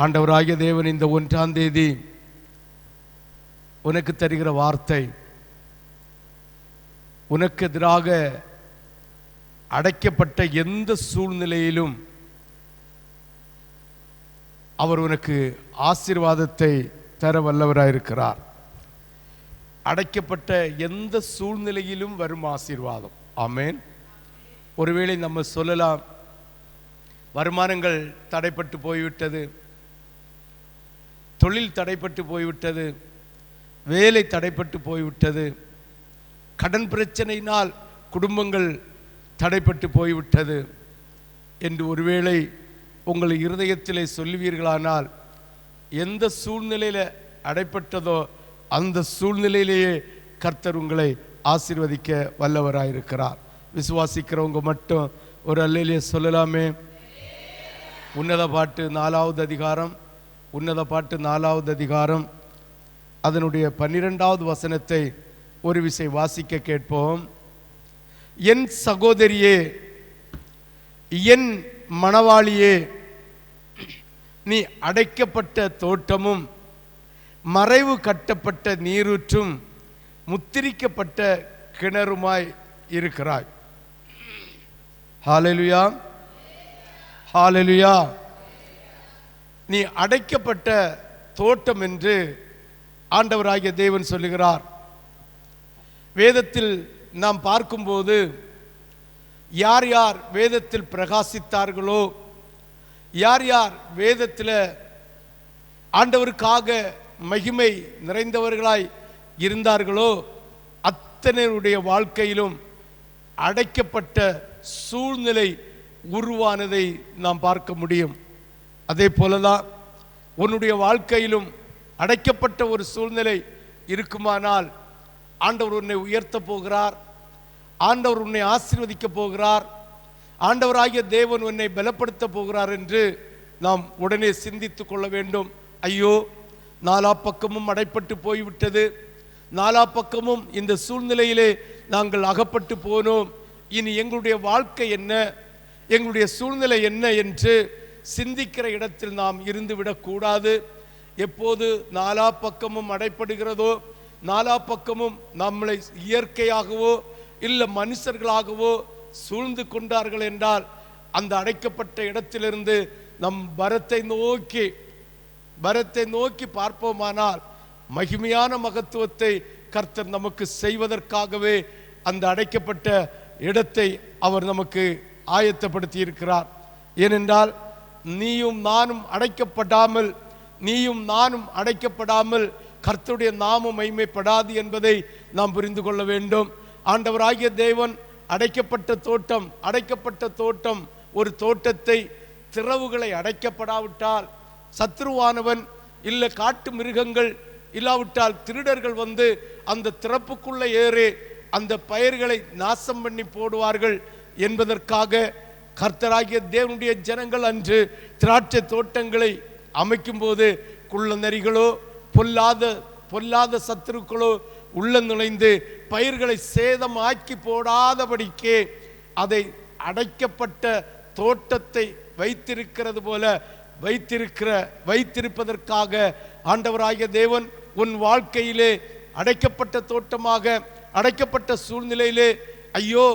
ஆண்டவராகிய தேவன் இந்த 1ஆம் தேதி உனக்கு தருகிற வார்த்தை, உனக்கு எதிராக அடைக்கப்பட்ட எந்த சூழ்நிலையிலும் அவர் உனக்கு ஆசீர்வாதத்தை தர வல்லவராயிருக்கிறார். அடைக்கப்பட்ட எந்த சூழ்நிலையிலும் வரும் ஆசீர்வாதம். ஆமென். ஒருவேளை நம்ம சொல்லலாம், வருமானங்கள் தடைப்பட்டு போய்விட்டது, தொழில் தடைப்பட்டு போய்விட்டது, வேலை தடைப்பட்டு போய்விட்டது, கடன் பிரச்சனையினால் குடும்பங்கள் தடைப்பட்டு போய்விட்டது என்று ஒருவேளை உங்கள் இருதயத்திலே சொல்லுவீர்களானால், எந்த சூழ்நிலையில் அடைப்பட்டதோ அந்த சூழ்நிலையிலேயே கர்த்தர் உங்களை ஆசீர்வதிக்க வல்லவராயிருக்கிறார். விசுவாசிக்கிறவங்க மட்டும் ஒரு அல்லேலூயா சொல்லலாமே. உன்னத பாட்டு 4வது அதிகாரம், உன்னத பாட்டு 4வது அதிகாரம் அதனுடைய 12வது வசனத்தை ஒரு விசை வாசிக்க கேட்போம். என் சகோதரியே, என் மணவாளியே, நீ அடைக்கப்பட்ட தோட்டமும் மறைவு கட்டப்பட்ட நீரூற்றும் முத்திரிக்கப்பட்ட கிணறுமாய் இருக்கிறாய். ஹல்லேலூயா, ஹல்லேலூயா. நீ அடைக்கப்பட்ட தோட்டம் என்று ஆண்டவராகிய தேவன் சொல்லுகிறார். வேதத்தில் நாம் பார்க்கும்போது யார் யார் வேதத்தில் பிரகாசித்தார்களோ, யார் யார் வேதத்தில் ஆண்டவருக்காக மகிமை நிறைந்தவர்களாய் இருந்தார்களோ, அத்தனையுடைய வாழ்க்கையிலும் அடைக்கப்பட்ட சூழ்நிலை உருவானதை நாம் பார்க்க முடியும். அதே போலதான் உன்னுடைய வாழ்க்கையிலும் அடைக்கப்பட்ட ஒரு சூழ்நிலை இருக்குமானால் ஆண்டவர் உன்னை உயர்த்த போகிறார், ஆண்டவர் உன்னை ஆசீர்வதிக்க போகிறார், ஆண்டவராகிய தேவன் உன்னை பலப்படுத்த போகிறார் என்று நாம் உடனே சிந்தித்துக் கொள்ள வேண்டும். ஐயோ, நாலா பக்கமும் அடைப்பட்டு போய்விட்டது, நாலா பக்கமும் இந்த சூழ்நிலையிலே நாங்கள் அகப்பட்டு போனோம், இனி எங்களுடைய வாழ்க்கை என்ன, எங்களுடைய சூழ்நிலை என்ன என்று சிந்திக்கிற இடத்தில் நாம் இருந்துவிடக்கூடாது. எப்போது நாலா பக்கமும் அடைப்படுகிறதோ, நாலா பக்கமும் நம்மளை இயற்கையாகவோ இல்லை மனுஷர்களாகவோ சூழ்ந்து கொண்டார்கள் என்றால், அந்த அடைக்கப்பட்ட இடத்திலிருந்து நம் பரத்தை நோக்கி பார்ப்போமானால் மகிமையான மகத்துவத்தை கர்த்தர் நமக்கு செய்வதற்காகவே அந்த அடைக்கப்பட்ட இடத்தை அவர் நமக்கு ஆயத்தப்படுத்தி இருக்கிறார். ஏனென்றால் நீயும் நானும் அடைக்கப்படாமல் கர்த்தருடைய நாமம் மகிமைப்படாது என்பதை நாம் புரிந்து கொள்ள வேண்டும். ஆண்டவராகிய தேவன் அடைக்கப்பட்ட தோட்டம் ஒரு தோட்டத்தை திறவுகளை அடைக்கப்படாவிட்டால் சத்ருவானவன் இல்லை காட்டு மிருகங்கள் இல்லாவிட்டால் திருடர்கள் வந்து அந்த திறப்புக்குள்ள ஏறி அந்த பயிர்களை நாசம் பண்ணி போடுவார்கள் என்பதற்காக கர்த்தராகிய தேவனுடைய ஜனங்கள் அன்று திராட்சை தோட்டங்களை அமைக்கும் போது குள்ள நரிகளோ பொல்லாத சத்துருக்களோ உள்ள நுழைந்து பயிர்களை சேதமாக்கி போடாதபடிக்கு அதை அடைக்கப்பட்ட தோட்டத்தை வைத்திருக்கிறது போல வைத்திருப்பதற்காக ஆண்டவராகிய தேவன் உன் வாழ்க்கையிலே அடைக்கப்பட்ட தோட்டமாக அடைக்கப்பட்ட சூழ்நிலையிலே, ஐயோ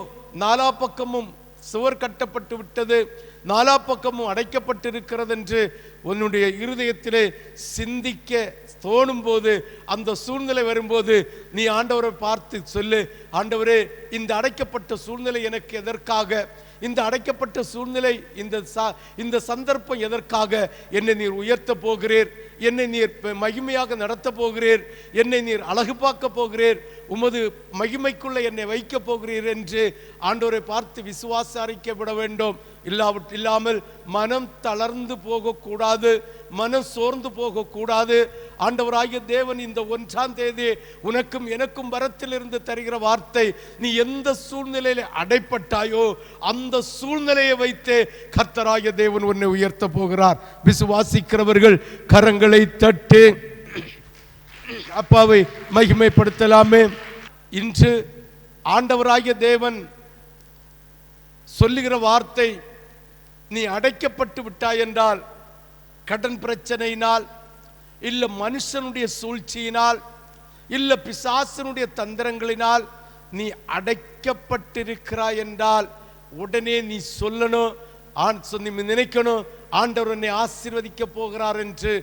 நாலா பக்கமும் சுவர் கட்டப்பட்டு விட்டது, நாலா பக்கமும் அடைக்கப்பட்டிருக்கிறது என்று உன்னுடைய இருதயத்திலே சிந்திக்க தோணும் போது, அந்த சூழ்நிலை வரும்போது நீ ஆண்டவரை பார்த்து சொல்லு, ஆண்டவரே, இந்த அடைக்கப்பட்ட சூழ்நிலை எனக்கு எதற்காக, இந்த அடைக்கப்பட்ட சூழ்நிலை, இந்த சந்தர்ப்பம் எதற்காக என்னை நீர் உயர்த்த போகிறீர், என்னை நீர் மகிமையாக நடத்த போகிறீர், என்னை நீர் அழகு பார்க்க போகிறீர், உமது மகிமைக்குள்ள என்னை வைக்க போகிறீர் என்று ஆண்டவரை பார்த்து விசுவாச அறிக்கை விட வேண்டும். இல்லாமல் மனம் தளர்ந்து போகக்கூடாது, மனம் சோர்ந்து போகக்கூடாது. ஆண்டவராகிய தேவன் இந்த 1ஆம் தேதி உனக்கும் எனக்கும் வரத்திலிருந்து தருகிற வார்த்தை, நீ எந்த சூழ்நிலையில அடைப்பட்டாயோ அந்த சூழ்நிலையை வைத்து கர்த்தராகிய தேவன் உன்னை உயர்த்த போகிறார். விசுவாசிக்கிறவர்கள் கரங்களை தட்டி அப்பாவை மகிமைப்படுத்தலாமே. இன்று ஆண்டவராகிய தேவன் சொல்லுகிற வார்த்தை, நீ அடைக்கப்பட்டு விட்டாய் என்றால் கடன் பிரச்சனையினால், இல்ல மனுஷனுடைய சூழ்ச்சியினால், இல்ல பிசாசனுடைய தந்திரங்களினால் நீ அடைக்கப்பட்டிருக்கிறாய் என்றால் உடனே நீ சொல்லணும், நினைக்கணும், ஆண்டவர் என்னை ஆசீர்வதிக்க போகிறார் என்று.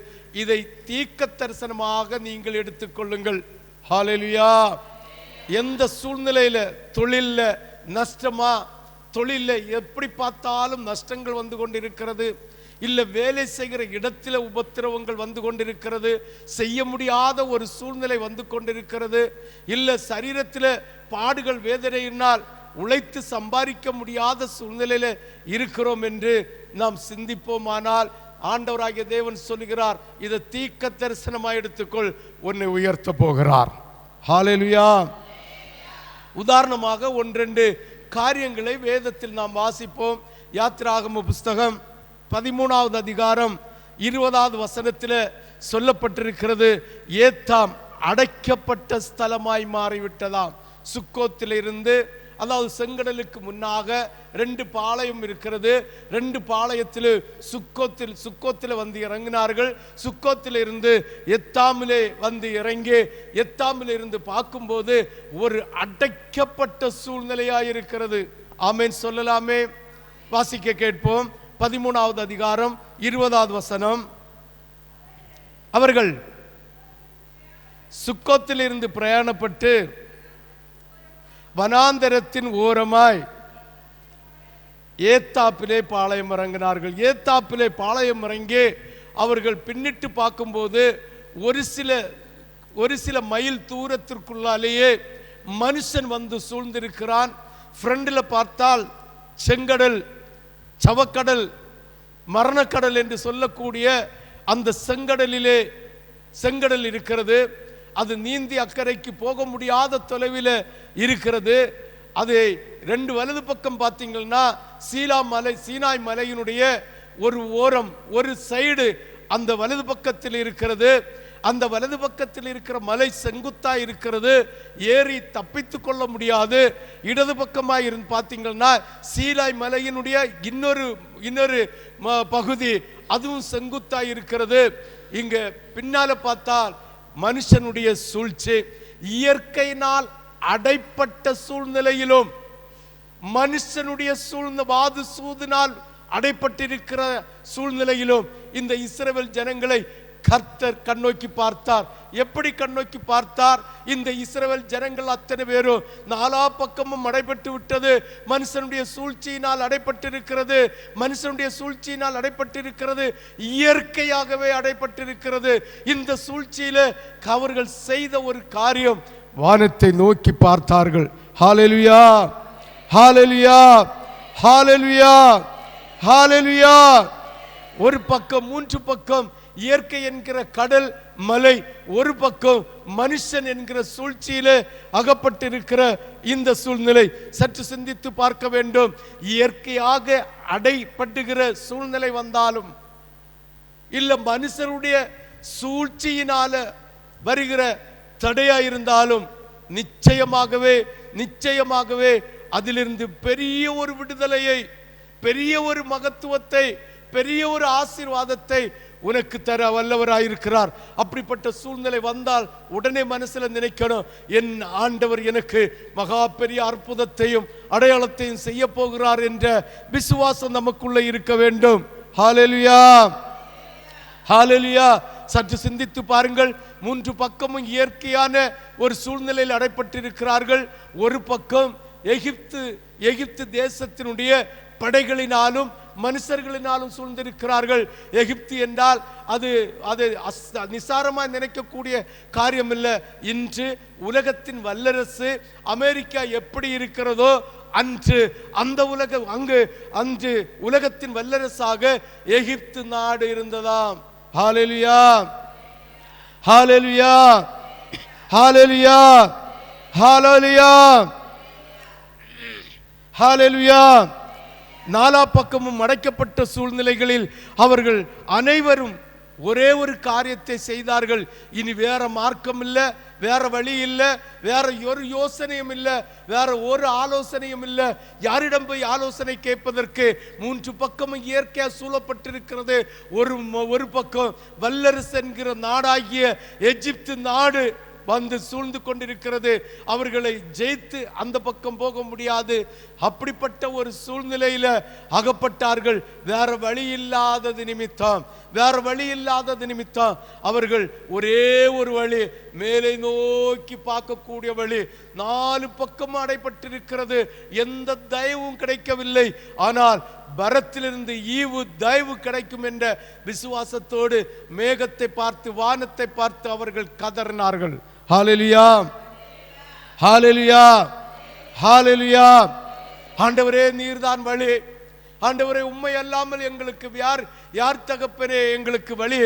இதை தீர்க்க தரிசனமாக நீங்கள் எடுத்துக்கொள்ளுங்கள். ஹல்லேலூயா. எந்த சூழ்நிலையில, தொழில்ல நஷ்டமா, தொழில்ல எப்படி பார்த்தாலும் நஷ்டங்கள் வந்து கொண்டிருக்கிறது, இல்ல வேலை செய்கிற இடத்துல உபத்திரவங்கள் வந்து கொண்டிருக்கிறது, செய்ய முடியாத ஒரு சூழ்நிலை வந்து கொண்டிருக்கிறது, இல்ல சரீரத்தில் பாடுகள் வேதனையினால் உழைத்து சம்பாதிக்க முடியாத சூழ்நிலையில இருக்கிறோம் என்று நாம் சிந்திப்போமானால் ஆண்டவராகிய தேவன் சொல்லுகிறார், இதை தீர்க்க தரிசனமாய் எடுத்துக்கொள், உன்னை உயர்த்த போகிறார். ஹல்லேலூயா. உதாரணமாக ஒன்றெண்டு காரியங்களை வேதத்தில் நாம் வாசிப்போம். யாத்திராகம புஸ்தகம் 13வது அதிகாரம் 20வது வசனத்தில் சொல்லப்பட்டிருக்கிறது, ஏத்தாம் அடைக்கப்பட்ட ஸ்தலமாய் மாறிவிட்டதாம். சுக்கோத்திலிருந்து, அதாவது செங்கடலுக்கு முன்னாக 2 பாளையம் இருக்கிறது. 2 பாளையத்தில் சுக்கோத்தில் வந்து இறங்கினார்கள். சுக்கோத்தில் இருந்து எத்தாமிலே வந்து இறங்கி எத்தாமில் இருந்து பார்க்கும்போது ஒரு அடைக்கப்பட்ட சூழ்நிலையாயிருக்கிறது. ஆமென் சொல்லலாமே. வாசிக்க கேட்போம். 13வது அதிகாரம் 20வது வசனம். அவர்கள் சுக்கோத்தில் இருந்து பிரயாணப்பட்டு வனாந்தரத்தின் ஓரமாய் ஏத்தாப்பிலே பாளையம் இறங்கினார்கள். ஏத்தாப்பிலே பாளையம் இறங்கி அவர்கள் பின்னிட்டு பார்க்கும்போது ஒரு சில மைல் தூரத்திற்குள்ளாலேயே மனுஷன் வந்து சூழ்ந்திருக்கிறான். ஃப்ரண்டில் பார்த்தால் செங்கடல், சவக்கடல், மரணக்கடல் என்று சொல்லக்கூடிய அந்த செங்கடல் இருக்கிறது. அது நீந்தி அக்கறைக்கு போக முடியாத தொலைவில் இருக்கிறது. அது 2 வலது பக்கம் பார்த்தீங்கன்னா சீனாய் மலையினுடைய ஒரு ஓரம், ஒரு சைடு அந்த வலது பக்கத்தில் இருக்கிறது. அந்த வலது பக்கத்தில் இருக்கிற மலை செங்குத்தா இருக்கிறது, ஏறி தப்பித்து கொள்ள முடியாது. இடது பக்கமாக இருந்து பார்த்தீங்கன்னா சீனாய் மலையினுடைய இன்னொரு பகுதி, அதுவும் செங்குத்தா இருக்கிறது. இங்க பின்னால பார்த்தால் மனுஷனுடைய சூழ்ச்சி. இயற்கையினால் அடைப்பட்ட சூழ்நிலையிலும் மனுஷனுடைய வாது சூதினால் அடைப்பட்டிருக்கிற சூழ்நிலையிலும் இந்த இஸ்ரவேல் ஜனங்களை கர்த்தர் கண்ணோக்கி பார்த்தார். எப்படி கண்ணோக்கி பார்த்தார்? இந்த இஸ்ரவேல் ஜனங்கள் அத்தனை பேரும் நாலா பக்கமும் அடைபட்டு விட்டது. மனுஷனுடைய சூழ்ச்சியினால் அடைப்பட்டிருக்கிறது. மனுஷனுடைய சூழ்ச்சியினால் அடைப்பட்டிருக்கிறது, இயற்கையாகவே அடைப்பட்டிருக்கிறது. இந்த சூழ்ச்சியில அவர்கள் செய்த ஒரு காரியம், வானத்தை நோக்கி பார்த்தார்கள். ஹல்லேலூயா, ஹல்லேலூயா, ஹல்லேலூயா, ஹல்லேலூயா. ஒரு பக்கம் 3 பக்கம் இயற்கை என்கிற கடல், மலை, ஒரு பக்கம் மனுஷன் என்கிற சூழ்ச்சியிலே அகப்பட்டிருக்கிற இந்த சூழ்நிலை. சற்று சிந்தித்து பார்க்க வேண்டும். இயற்கையாக அடைபட்டுகிற சூழ்நிலை வந்தாலும், இல்ல மனுஷனுடைய சூழ்ச்சியினால வருகிற தடையா இருந்தாலும், நிச்சயமாகவே அதிலிருந்து பெரிய ஒரு விடுதலையை, பெரிய ஒரு மகத்துவத்தை, பெரிய ஒரு ஆசீர்வாதத்தை உனக்கு தர வல்லவராயிருக்கிறார். அப்படிப்பட்ட சூழ்நிலை வந்தால் உடனே மனசுல நினைக்கணும், என் ஆண்டவர் எனக்கு மகா பெரிய அற்புதத்தையும் அடையாளத்தையும் செய்ய போகிறார் என்ற விசுவாசம் நமக்குள்ள இருக்க வேண்டும். ஹல்லேலூயா, ஹல்லேலூயா. சற்று சிந்தித்து பாருங்கள். 3 பக்கமும் இயற்கையான ஒரு சூழ்நிலையில் அடைப்பட்டிருக்கிறார்கள். ஒரு பக்கம் எகிப்து தேசத்தினுடைய படைகளினாலும் மனுஷர்களினாலும் சூழ்ந்திருக்கிறார்கள். எகிப்து என்றால் அது நிசாரமாக நினைக்கக்கூடிய காரியம் இல்லை. இன்று உலகத்தின் வல்லரசு அமெரிக்கா எப்படி இருக்கிறதோ அன்று அன்று உலகத்தின் வல்லரசாக எகிப்து நாடு இருந்ததாம். ஹல்லேலூயா, ஹல்லேலூயா, ஹல்லேலூயா, ஹல்லேலூயா, ஹல்லேலூயா. நாலா பக்கமும் அடைக்கப்பட்ட சூழ்நிலைகளில் அவர்கள் அனைவரும் ஒரே ஒரு காரியத்தை செய்தார்கள். இனி வேற மார்க்கம் இல்லை, வேற வழி இல்லை, வேற ஒரு யோசனையும் இல்லை, வேற ஒரு ஆலோசனையும் இல்லை. யாரிடம் போய் ஆலோசனை கேட்பதற்கு? 3 பக்கமும் இயற்கையா சூழப்பட்டிருக்கிறது. ஒரு பக்கம் வல்லரசு என்கிற நாடாகிய எகிப்து நாடு வந்து சூழ்ந்து கொண்டிருக்கிறது. அவர்களை ஜெயித்து அந்த பக்கம் போக முடியாது. அப்படிப்பட்ட ஒரு சூழ்நிலையில அகப்பட்டார்கள். வேற வழி இல்லாதது நிமித்தம் அவர்கள் ஒரே ஒரு வழி, மேலே நோக்கி பார்க்கக்கூடிய வழி. 4 பக்கம் அடைபட்டிருக்கிறது. எந்த தயவும் கிடைக்கவில்லை. ஆனால் பரத்திலிருந்து ஈவு தயவு கிடைக்கும் என்ற விசுவாசத்தோடு மேகத்தை பார்த்து, வானத்தை பார்த்து அவர்கள் கதறினார்கள். ஹல்லேலூயா, ஹல்லேலூயா, ஹல்லேலூயா. ஆண்டவரே, நீர்தான் வழி. ஆண்டவரே, உம்மை அல்லாமல் எங்களுக்கு யார் தகப்பனே எங்களுக்கு வழி?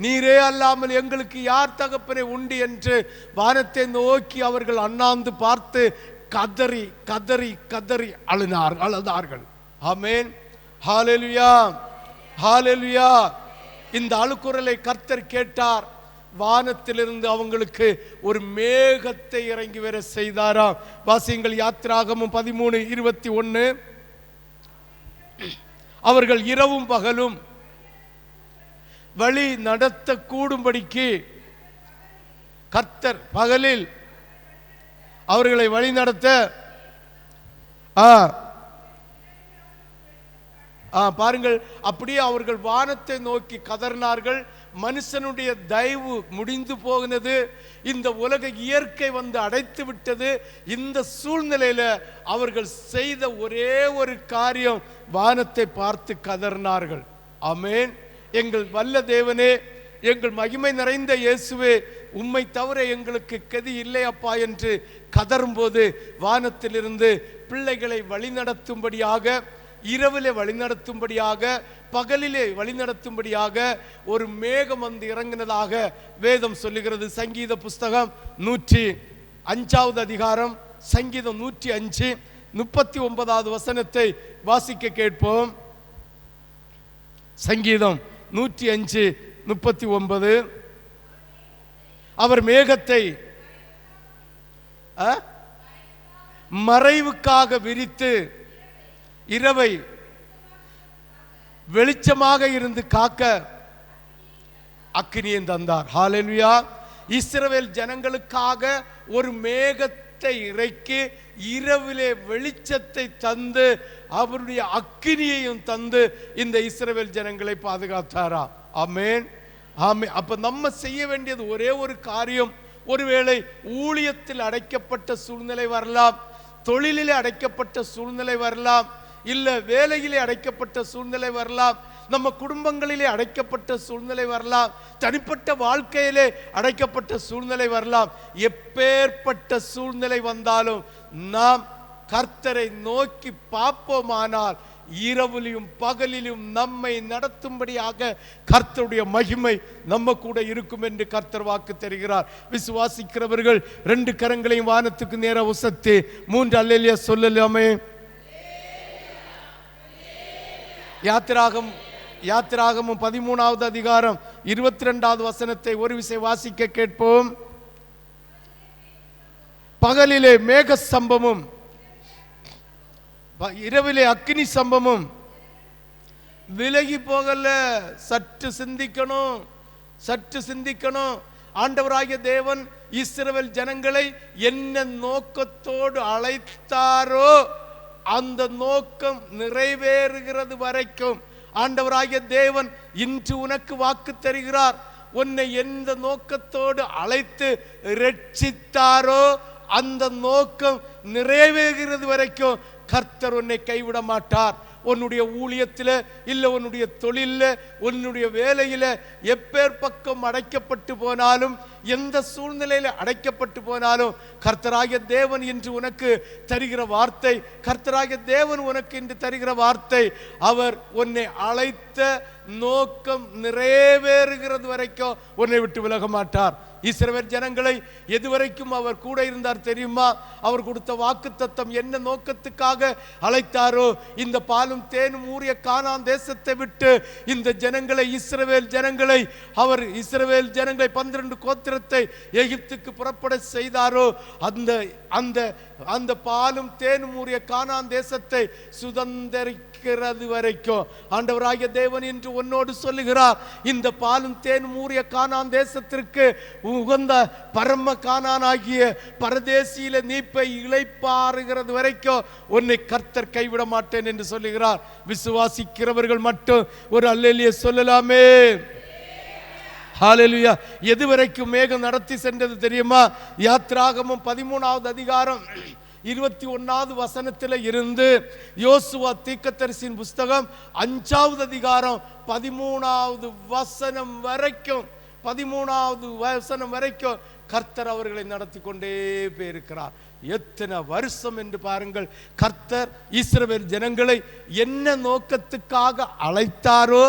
நீரே அல்லாமல் எங்களுக்கு யார் தகப்பனே உண்டு என்று வானத்தை நோக்கி அவர்கள் அண்ணாந்து பார்த்து கதறி கதறி கதறி அழுதார்கள். ஆமென், ஹல்லேலூயா, ஹல்லேலூயா. இந்த அழுகுரலை கர்த்தர் கேட்டார். வானத்திலிருந்து அவங்களுக்கு ஒரு மேகத்தை இறங்கி வர செய்தாராம். வாசியுங்கள் யாத்திராகமம் 13:21. அவர்கள் இரவும் பகலும் வழி நடத்த கூடும்படிக்கு கர்த்தர் பகலில் அவர்களை வழி நடத்த பாருங்கள், அப்படியே அவர்கள் வானத்தை நோக்கி கதறினார்கள். மனுஷனுடைய தயவு முடிந்து போகிறது. இந்த உலக இயற்கை வந்து அடைத்து விட்டது. இந்த சூழ்நிலையில அவர்கள் செய்த ஒரே ஒரு காரியம், வானத்தை பார்த்து கதறினார்கள். ஆமென். எங்கள் வல்ல தேவனே, எங்கள் மகிமை நிறைந்த இயேசுவே, உம்மை தவிர எங்களுக்கு கதி இல்லை அப்பா என்று கதறும்போது வானத்திலிருந்து பிள்ளைகளை வழிநடத்தும்படியாக, இரவிலே வழிநடத்தும்படியாக, பகலிலே வழிநடத்தும்படியாக ஒரு மேகம் வந்து இறங்கினதாக வேதம் சொல்லுகிறது. சங்கீத புஸ்தகம் 105 அதிகாரம், சங்கீதம் 105 39வது வசனத்தை வாசிக்க கேட்போம். சங்கீதம் 105 39. அவர் மேகத்தை மறைவுக்காக விரித்து இரவை வெளிச்சமாக இருந்து காக்க அக்கினியை தந்தார். ஹல்லேலூயா. இஸ்ரவேல் ஜனங்களுக்காக ஒரு மேகத்தை இறக்கி இரவிலே வெளிச்சத்தை தந்து அவருடைய அக்கினியையும் தந்து இந்த இஸ்ரவேல் ஜனங்களை பாதுகாத்தாரா. ஆமென், ஆமென். அப்ப நம்ம செய்ய வேண்டியது ஒரே ஒரு காரியம். ஒருவேளை ஊழியத்தில் அடைக்கப்பட்ட சூழ்நிலை வரலாம், தொழிலிலே அடைக்கப்பட்ட சூழ்நிலை வரலாம், இல்ல வேலையிலே அடைக்கப்பட்ட சூழ்நிலை வரலாம், நம்ம குடும்பங்களிலே அடைக்கப்பட்ட சூழ்நிலை வரலாம், தனிப்பட்ட வாழ்க்கையிலே அடைக்கப்பட்ட சூழ்நிலை வரலாம். எப்பேற்பட்ட சூழ்நிலை வந்தாலும் நாம் கர்த்தரை நோக்கி பார்ப்போமானால் இரவிலும் பகலிலும் நம்மை நடத்தும்படியாக கர்த்தருடைய மகிமை நம்ம கூட இருக்கும் என்று கர்த்தர் வாக்கு தருகிறார். விசுவாசிக்கிறவர்கள் 2 கரங்களையும் வானத்துக்கு நேராக உசத்தி 3 அல்லேலூயா சொல்லலாமே. யாத்திராகமம் 13வது அதிகாரம் 22வது வசனத்தை ஒரு விசை வாசிக்க கேட்போம். பகலிலே மேக சம்பமும் இரவிலே அக்கினி சம்பமும் விலகி போகல. சற்று சிந்திக்கணும். ஆண்டவராகிய தேவன் இஸ்ரவேல் ஜனங்களை என்ன நோக்கத்தோடு அழைத்தாரோ அந்த நோக்கம் நிறைவேறுகிறது வரைக்கும் ஆண்டவராகிய தேவன் இன்று உனக்கு வாக்கு தருகிறார். உன்னை எந்த நோக்கத்தோடு அழைத்து ரட்சித்தாரோ அந்த நோக்கம் நிறைவேறுகிறது வரைக்கும் கர்த்தர் உன்னை கைவிட மாட்டார். உன்னுடைய ஊழியத்தில் இல்ல, உன்னுடைய தொழிலில், உன்னுடைய வேலையில் எப்பேர் பக்கம் அடைக்கப்பட்டு போனாலும், எந்த சூழ்நிலையில அடைக்கப்பட்டு போனாலும் கர்த்தராகிய தேவன் இன்று உனக்கு தருகிற வார்த்தை, கர்த்தராகிய தேவன் உனக்கு இன்று தருகிற வார்த்தை, அவர் உன்னை அழைத்த நோக்கம் நிறைவேறுகிறது வரைக்கும் உன்னை விட்டு விலக மாட்டார். இஸ்ரவேல் ஜனங்களை எதுவரைக்கும் அவர் கூட இருந்தார் தெரியுமா? அவர் கொடுத்த வாக்குத்தத்தம் என்ன நோக்கத்துக்காக அழைத்தாரோ, இந்த பாலும் தேனும் ஊறிய கானான் தேசத்தை விட்டு இந்த ஜனங்களை, இஸ்ரவேல் ஜனங்களை, அவர் இஸ்ரவேல் ஜனங்களை 12 கோத்திரத்தை எகிப்துக்கு புறப்பட செய்தாரோ, அந்த அந்த அந்த பாலும் தேனும் ஊறிய கானான் தேசத்தை சுதந்தரிக்கிறது வரைக்கும் ஆண்டவராகிய தேவன் என்று உன்னோடு சொல்லுகிறார், இந்த பாலும் தேனும் ஊறிய கானான் தேசத்திற்கு உகந்த பரம கானானாகிய பரதேசியில நீப்பை இளைப்பாறுகிறது வரைக்கும் உன்னை கர்த்தர் கைவிட மாட்டேன் என்று சொல்லுகிறார். விசுவாசிக்கிறவர்கள் மட்டும் ஒரு அல்லேலூயா சொல்லலாமே. ஹல்லேலூயா. எதுவரைக்கும் மேகம் நடத்தி சென்றது தெரியுமா? யாத்ராகமம் 13வது அதிகாரம் 21வது வசனத்தில் இருந்து யோசுவா தீர்க்கதரிசியின் புஸ்தகம் 5வது அதிகாரம் 13வது வசனம் வரைக்கும், 13வது வசனம் வரைக்கும் கர்த்தர் அவர்களை நடத்தி கொண்டே போயிருக்கிறார். எத்தனை வருஷம் என்று பாருங்கள். கர்த்தர் இஸ்ரவேல் ஜனங்களை என்ன நோக்கத்துக்காக அழைத்தாரோ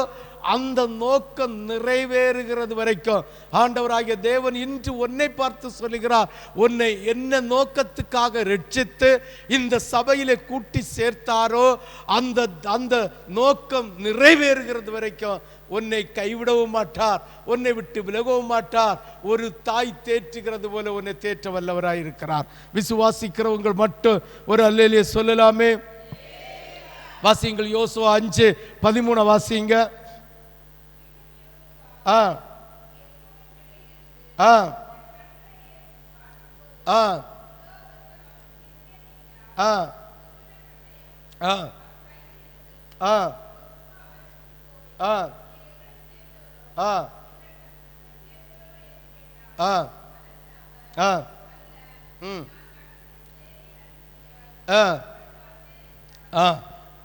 அந்த நோக்கம் நிறைவேறுகிறது வரைக்கும் ஆண்டவராகிய தேவன் இன்று உன்னை பார்த்து சொல்லுகிறார், உன்னை என்ன நோக்கத்துக்காக ரட்சித்து இந்த சபையிலே கூட்டி சேர்த்தாரோ அந்த அந்த நோக்கம் நிறைவேறுகிறது வரைக்கும் உன்னை கைவிடவும் மாட்டார், உன்னை விட்டு விலகவும் மாட்டார். ஒரு தாய் தேற்றுகிறது போல உன்னை தேற்ற வல்லவராயிருக்கிறார். விசுவாசிக்கிறவங்க மட்டும் ஒரு அல்லேலூயா சொல்லலாமே. வாசிங்கள், யோசுவா 5:13 வாசிங்க. ஆ ஆ ஆ ஆ ஆ ஆ ஆ ஆ ஆ ஆ ம் ஆ ஆ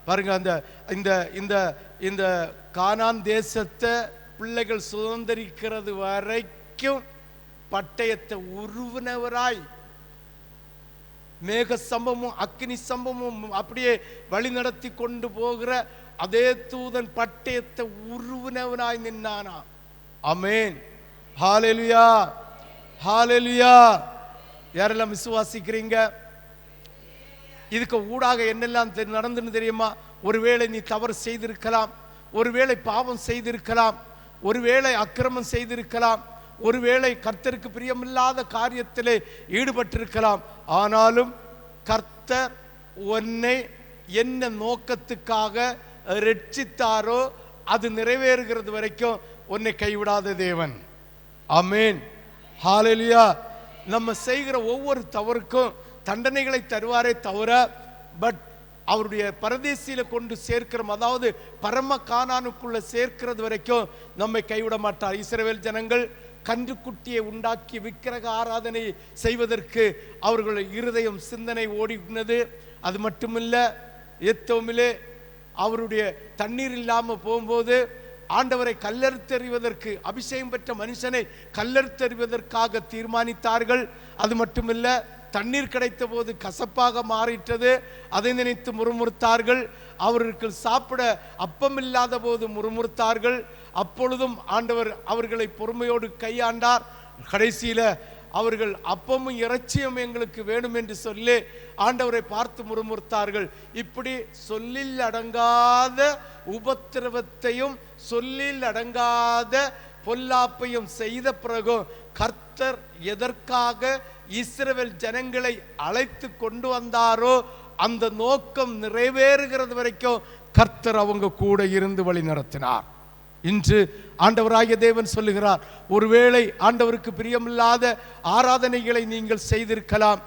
பாருங்க, அந்த இந்த இந்த இந்த கானான் தேசத்தை பிள்ளைகள் சுதந்திரிக்கிறது வரைக்கும் பட்டயத்தை உருவினவராய் மேக சம்பமும் அக்னி சம்பமும் அப்படியே வழி நடத்தி கொண்டு போகிற அதே தூதன் பட்டயத்தை உருவினவனாய் நின்னானா. ஆமென். ஹல்லேலூயா, ஹல்லேலூயா. யாரெல்லாம் விசுவாசிக்கிறீங்க? இதுக்கு ஊடாக என்னெல்லாம் நடந்துன்னு தெரியுமா? ஒருவேளை நீ தவறு செய்திருக்கலாம், ஒருவேளை பாவம் செய்திருக்கலாம், ஒருவேளை அக்கிரமம் செய்திருக்கலாம், ஒருவேளை கர்த்தருக்கு பிரியமில்லாத காரியத்திலே ஈடுபட்டிருக்கலாம். ஆனாலும் கர்த்தர் உன்னை என்ன நோக்கத்துக்காக ரட்சித்தாரோ அது நிறைவேறுகிறது வரைக்கும் உன்னை கைவிடாத தேவன். ஆமென். ஹல்லேலூயா. நம்ம செய்கிற ஒவ்வொரு தவறுக்கும் தண்டனைகளை தருவாரே தவிர, பட் அவருடைய பரதேசியில கொண்டு சேர்க்கிறோம், அதாவது பரம கானானுக்குள்ள சேர்க்கிறது வரைக்கும் நம்மை கைவிட மாட்டார். இஸ்ரவேல் ஜனங்கள் கன்றுக்குட்டியை உண்டாக்கி விக்கிரக ஆராதனை செய்வதற்கு அவர்கள் இருதயம் சிந்தனை ஓடினது. அது மட்டுமில்ல, எத்தோமிலே அவருடைய தண்ணீர் இல்லாமல் போகும்போது ஆண்டவரை கல்லறுத்தெறிவதற்கு, அபிஷேகம் பெற்ற மனுஷனை கல்லறுத்தெறிவதற்காக தீர்மானித்தார்கள். அது மட்டுமில்ல, தண்ணீர் கிடைத்த போது கசப்பாக மாறிட்டது, அதை நினைத்து முறுமுறுத்தார்கள். அவர்கள் சாப்பிட அப்பம் இல்லாத போது முறுமுறுத்தார்கள். அப்பொழுதும் ஆண்டவர் அவர்களை பொறுமையோடு கையாண்டார். கடைசியில அவர்கள் அப்பமும் இறைச்சியும் எங்களுக்கு வேணும் என்று சொல்லி ஆண்டவரை பார்த்து முறுமுறுத்தார்கள். இப்படி சொல்லில் அடங்காத உபத்திரவத்தையும் சொல்லில் அடங்காத பொல்லாப்பையும் செய்த பிறகு கர்த்தர் எதற்காக இஸ்ரவேல் ஜனங்களை அழைத்து கொண்டு வந்தாரோ அந்த நோக்கம் நிறைவேறுகிறது வரைக்கும் கர்த்தர் அவங்க கூட இருந்து வழி நடத்தினார். இன்று ஆண்டவராகிய தேவன் சொல்லுகிறார், ஒருவேளை ஆண்டவருக்கு பிரியமில்லாத ஆராதனைகளை நீங்கள் செய்திருக்கலாம்,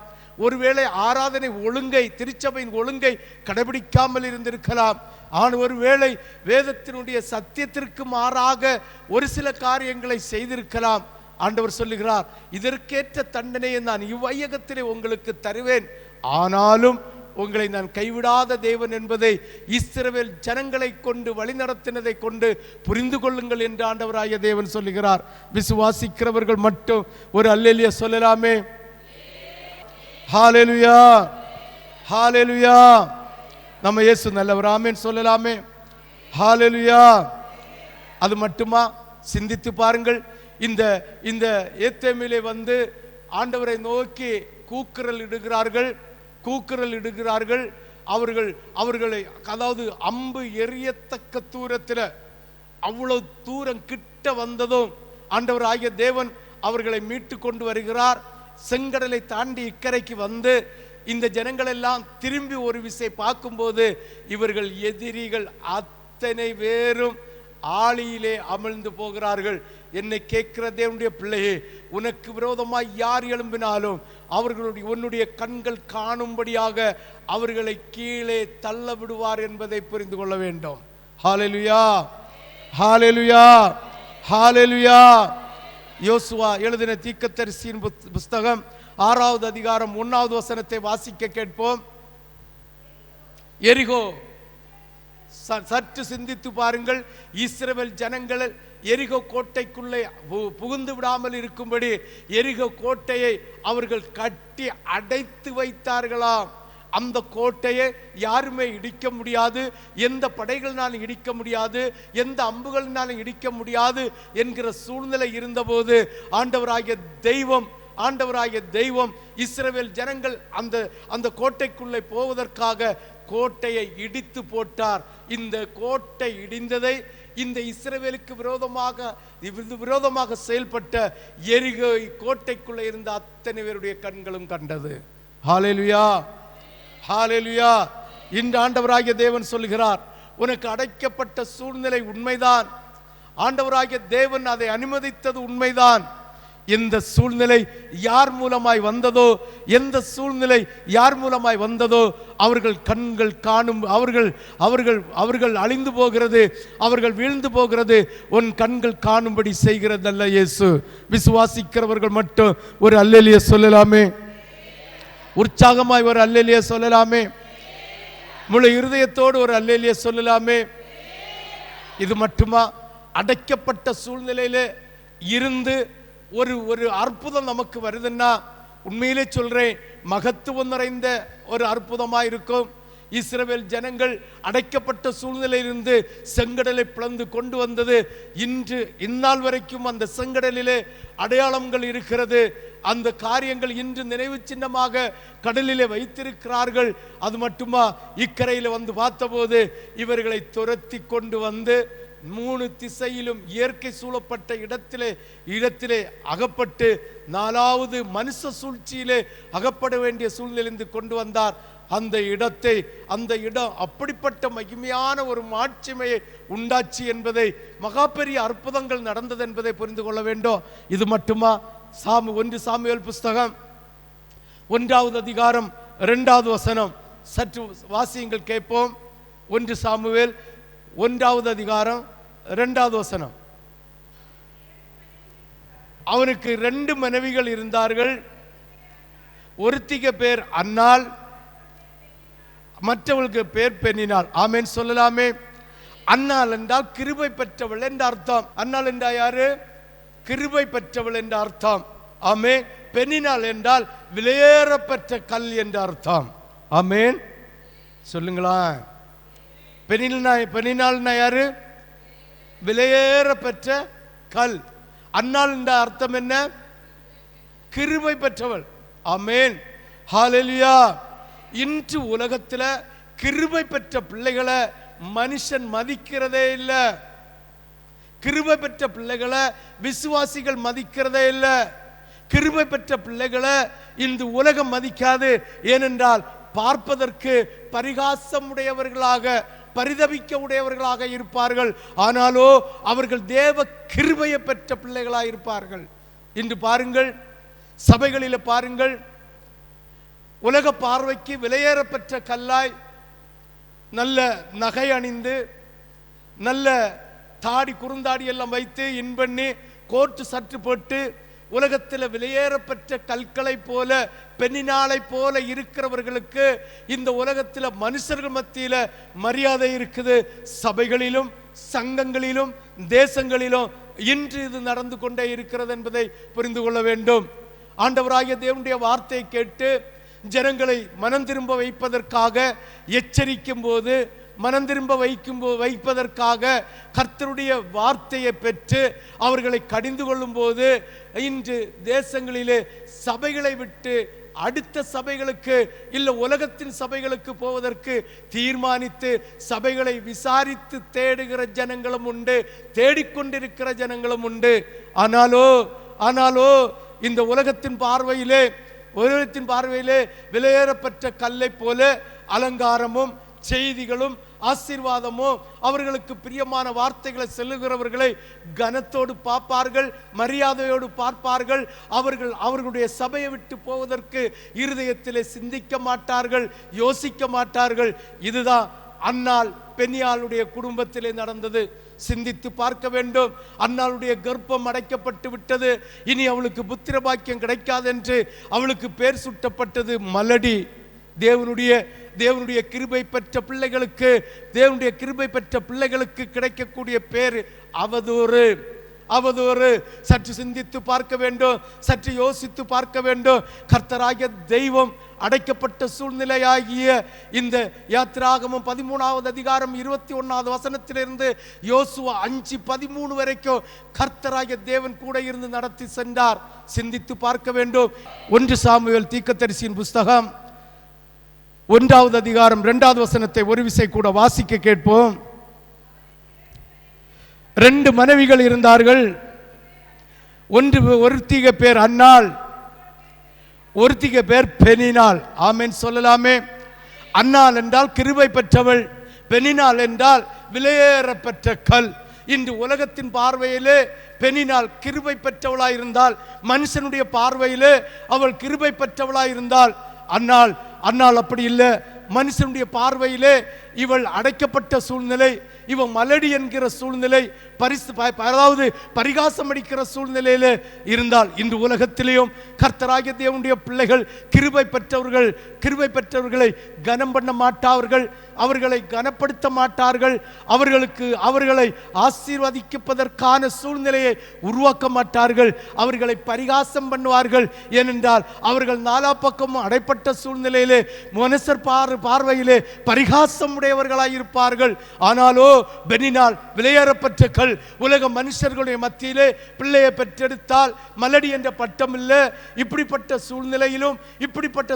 ஒருவேளை ஆராதனை ஒழுங்கை, திருச்சபையின் ஒழுங்கை கடைபிடிக்காமல் இருந்திருக்கலாம், ஆனால் ஒருவேளை வேதத்தினுடைய சத்தியத்திற்கு மாறாக ஒரு சில காரியங்களை செய்திருக்கலாம். ஆண்டவர் சொல்லுகிறார், இதற்கேற்ற தண்டனையை நான் இவ்வையகத்திலே உங்களுக்கு தருவேன், ஆனாலும் உங்களை நான் கைவிடாத தேவன் என்பதை இஸ்ரவேல் ஜனங்களை கொண்டு வழிநடத்தினதை கொண்டு புரிந்து கொள்ளுங்கள் என்று ஆண்டவராகிய தேவன் சொல்லுகிறார். விசுவாசிக்கிறவர்கள் மட்டும் ஒரு அல்லேலூயா சொல்லலாமே. ஹல்லேலூயா, ஹல்லேலூயா. நம்ம இயேசு நல்லவர், ஆமென் சொல்லலாமே. ஹல்லேலூயா. அது மட்டுமா? சிந்தித்து பாருங்கள். இந்த இந்த ஏத்தேமிலே வந்து ஆண்டவரை நோக்கி கூக்குரல் இடுகிறார்கள். அவர்களை அதாவது அம்பு எரியத்தக்க தூரத்தில் அவ்வளவு தூரம் கிட்ட வந்ததும் ஆண்டவர் ஆகிய தேவன் அவர்களை மீட்டு கொண்டு வருகிறார். செங்கடலை தாண்டி இக்கரைக்கு வந்து இந்த ஜனங்கள் எல்லாம் திரும்பி ஒரு விசை பார்க்கும்போது இவர்கள் எதிரிகள் அத்தனை பேரும் ஆளியிலே அமிழ்ந்து போகிறார்கள். என்னை கேட்கிற தேவனுடைய பிள்ளையே, உனக்கு விரோதமாய் யார் எழும்பினாலும் உன்னுடைய கண்கள் காணும்படியாக அவர்களை கீழே தள்ள விடுவார் என்பதை புரிந்து கொள்ள வேண்டும். ஹல்லேலூயா, ஹல்லேலூயா, ஹல்லேலூயா. யோசுவா எழுதின தீர்க்கதரிசியின் புஸ்தகம் 6வது அதிகாரம் 1வது வசனத்தை வாசிக்க கேட்போம். எரிகோ, சற்று சிந்தித்து பாருங்கள். இஸ்ரவேல் ஜனங்கள் எரிகோ கோட்டைக்குள்ளே புகுந்து விடாமல் இருக்கும்படி எரிகோ கோட்டையை அவர்கள் கட்டி அடைத்து வைத்தார்களாம். அந்த கோட்டையை யாருமே இடிக்க முடியாது, எந்த படைகளினாலும் இடிக்க முடியாது, எந்த அம்புகளினாலும் இடிக்க முடியாது என்கிற சூழ்நிலை இருந்தபோது ஆண்டவராகிய தெய்வம் இஸ்ரவேல் ஜனங்கள் அந்த கோட்டைக்குள்ளே போவதற்காக கோட்டையை இடித்து போட்டார். இந்த கோட்டை இடிந்ததை இந்த இஸ்ரவேலுக்கு விரோதமாக செயல்பட்ட எரிகோ கோட்டைக்குள்ளே இருந்த அத்தனை பேருடைய கண்களும் கண்டது. ஹல்லேலூயா, ஹல்லேலூயா. இந்த ஆண்டவராகிய தேவன் சொல்கிறார், உனக்கு அடைக்கப்பட்ட சூழ்நிலை உண்மைதான், ஆண்டவராகிய தேவன் அதை அனுமதித்தது உண்மைதான். எந்த சூழ்நிலை யார் மூலமாய் வந்ததோ அவர்கள் கண்கள் காணும், அவர்கள் அழிந்து போகிறது, அவர்கள் வீழ்ந்து போகிறது உன் கண்கள் காணும்படி செய்கிறதல்ல இயேசு. விசுவாசிக்கிறவர்கள் மட்டும் ஒரு அல்லேலூயா சொல்லலாமே. உற்சாகமாய் ஒரு அல்லேலூயா சொல்லலாமே. முழு இருதயத்தோடு ஒரு அல்லேலூயா சொல்லலாமே. இது மட்டுமா? அடைக்கப்பட்ட சூழ்நிலையில இருந்து ஒரு அற்புதம் நமக்கு வருதுன்னா உண்மையிலே சொல்றேன், மகத்துவம் நிறைந்த ஒரு அற்புதமாக இருக்கும். இஸ்ரவேல் ஜனங்கள் அடைக்கப்பட்ட சூழ்நிலையிலிருந்து செங்கடலை பிளந்து கொண்டு வந்தது. இந்நாள் வரைக்கும் அந்த செங்கடலிலே அடையாளங்கள் இருக்கிறது. அந்த காரியங்கள் இன்று நினைவு சின்னமாக கடலிலே வைத்திருக்கிறார்கள். அது மட்டுமா, இக்கரையில் வந்து பார்த்தபோது இவர்களை துரத்தி கொண்டு வந்து 3 திசையிலும் இயற்கை சூழப்பட்ட இடத்திலே அகப்பட்டு 4வது மனுஷ சூழ்ச்சியிலே அகப்பட வேண்டிய சூழ்நிலையிலிருந்து கொண்டு வந்தார். அந்த இடம் அப்படிப்பட்ட மகிமையான ஒரு மாட்சிமையை உண்டாச்சு என்பதை, மகா பெரிய அற்புதங்கள் நடந்தது என்பதை புரிந்து கொள்ள வேண்டும். இது மட்டுமா? 1 சாமுவேல் புஸ்தகம் 1வது அதிகாரம் 2வது வசனம் சற்று வாசியுங்கள் கேட்போம். 1 சாமுவேல் 1வது அதிகாரம் 2வது வசனம். அவனுக்கு 2 மனைவிகள் இருந்தார்கள். ஒருத்திக்கு பேர் அன்னாள், மற்றவளுக்கு பேர் பெண்ணினாள். ஆமென் சொல்லலாமே. அன்னாள் என்றால் கிருபை பெற்றவள் என்ற அர்த்தம். அன்னாள் என்றால் யாரு? கிருபை பெற்றவள் என்ற அர்த்தம். ஆமென். பெண்ணினாள் என்றால் விலையேற பெற்ற கல் என்ற அர்த்தம். ஆமென் சொல்லுங்களா. பெண்ணினாள்னா யாரு? விலையேற பெற்ற கல். அன்னாள் என்ற அர்த்தம் என்ன? கிருபை பெற்றவள். ஆமென், ஹல்லேலூயா. இன்று உலகத்தில் கிருபை பெற்ற பிள்ளைகளை மனுஷன் மதிக்கிறதே இல்லை. கிருபை பெற்ற பிள்ளைகளை விசுவாசிகள் மதிக்கிறதே இல்லை. கிருபை பெற்ற பிள்ளைகளை இந்த உலகம் மதிக்காது. ஏனென்றால் பார்ப்பதற்கு பரிகாசம் உடையவர்களாக, பரிதபிக்க உடையவர்களாக இருப்பார்கள். ஆனாலோ அவர்கள் தேவ கிருபையை பெற்ற பிள்ளைகளாக இருப்பார்கள். இன்று பாருங்கள், சபைகளில் பாருங்கள், உலக பார்வைக்கு விலையேற பெற்ற கல்லாய் நல்ல நகை அணிந்து, நல்ல தாடி குறுந்தாடி எல்லாம் வைத்து இன்பண்ணி, கோட்டு சற்று போட்டு, உலகத்தில் விலையேறப்பெற்ற கற்களை போல பெண்ணினாலை போல இருக்கிறவர்களுக்கு இந்த உலகத்தில் மனுஷர்கள் மத்தியில் மரியாதை இருக்குது. சபைகளிலும் சங்கங்களிலும் தேசங்களிலும் இன்று இது நடந்து கொண்டே இருக்கிறது என்பதை புரிந்து கொள்ள வேண்டும். ஆண்டவராகிய தேவனுடைய வார்த்தையை கேட்டு ஜனங்களை மனம் திரும்ப வைப்பதற்காக எச்சரிக்கும் போது, மனம் திரும்ப வைப்பதற்காக கர்த்தருடைய வார்த்தையை பெற்று அவர்களை கடிந்து கொள்ளும் போது இன்று தேசங்களிலே சபைகளை விட்டு அடுத்த சபைகளுக்கு இல்ல உலகத்தின் சபைகளுக்கு போவதற்கு தீர்மானித்து சபைகளை விசாரித்து தேடுகிற ஜனங்களும் உண்டு, தேடிக்கொண்டிருக்கிற ஜனங்களும் உண்டு. ஆனாலோ இந்த உலகத்தின் பார்வையிலே விலையேறப்பெற்ற கல்லை போல அலங்காரமும் செய்திகளும் ஆசீர்வாதமும் அவர்களுக்கு பிரியமான வார்த்தைகளை சொல்லுகிறவர்களை கனத்தோடு பார்ப்பார்கள், மரியாதையோடு பார்ப்பார்கள். அவர்களுடைய சபையை விட்டு போவதற்கு இருதயத்திலே சிந்திக்க மாட்டார்கள், யோசிக்க மாட்டார்கள். இதுதான் அன்னாள் பெண்ணியாளுடைய குடும்பத்திலே நடந்தது. சிந்தித்து பார்க்க வேண்டும். அன்னாளுடைய கர்ப்பம் அடைக்கப்பட்டு விட்டது, இனி அவளுக்கு புத்திர பாக்கியம் கிடைக்காது என்று அவளுக்கு பெயர் சுட்டப்பட்டது மலடி. தேவனுடைய கிருபை பெற்ற பிள்ளைகளுக்கு கிடைக்கக்கூடிய பேர் அவதூறு. சற்று சிந்தித்து பார்க்க வேண்டும், சற்று யோசித்து பார்க்க வேண்டும். கர்த்தராகிய தெய்வம் அடைக்கப்பட்ட சூழ்நிலையாகிய இந்த யாத்திராகமம் 13வது அதிகாரம் 21வது வசனத்திலிருந்து யோசுவா 5:13 வரைக்கும் கர்த்தராகிய தேவன் கூட இருந்து நடத்தி சென்றார். சிந்தித்து பார்க்க வேண்டும். 1 சாமுவேல் தீர்க்கதரிசியின் புஸ்தகம் 1வது அதிகாரம் 2வது வசனத்தை ஒரு விசை கூட வாசிக்க கேட்போம். 2 மனைவிகள் இருந்தார்கள். ஒருத்திக பேர் அன்னாள், ஒருத்திக பேர் பெனினாள். ஆமென் சொல்லலாமே. அன்னாள் என்றால் கிருபை பெற்றவள், பெனினாள் என்றால் விலையேறப்பெற்ற கல். இன்று உலகத்தின் பார்வையிலே பெனினாள் கிருபை பெற்றவளாய் இருந்தால், மனுஷனுடைய பார்வையிலே அவள் கிருபை பெற்றவளாய் இருந்தால், அன்னாள் அப்படி இல்லை. மனுஷனுடைய பார்வையிலே இவள் அடைக்கப்பட்ட சூழ்நிலை, இவன் மலடி என்கிற சூழ்நிலை, அதாவது பரிகாசம் அடிக்கிற சூழ்நிலையில இருந்தால், இன்று உலகத்திலேயும் கர்த்தராகிய தேவனுடைய பிள்ளைகள் கிருபை பெற்றவர்களை கனம் பண்ண மாட்டார்கள், அவர்களை கனப்படுத்த மாட்டார்கள், அவர்களை ஆசீர்வதிப்பதற்கான சூழ்நிலையை உருவாக்க மாட்டார்கள், அவர்களை பரிகாசம் பண்ணுவார்கள். ஏனென்றால் அவர்கள் நாலா பக்கமும் அடைப்பட்ட சூழ்நிலையிலே மனுஷர் பார்வையிலே பரிகாசம் உடையவர்களாய் இருப்பார்கள். ஆனாலோ பெனினாள் விலையேறப்பட்ட கல். உலக மனுஷர்களுடைய மத்தியிலே பிள்ளையை பெற்றெடுத்தால் மலடி என்ற பட்டம் இல்லை. இப்படிப்பட்ட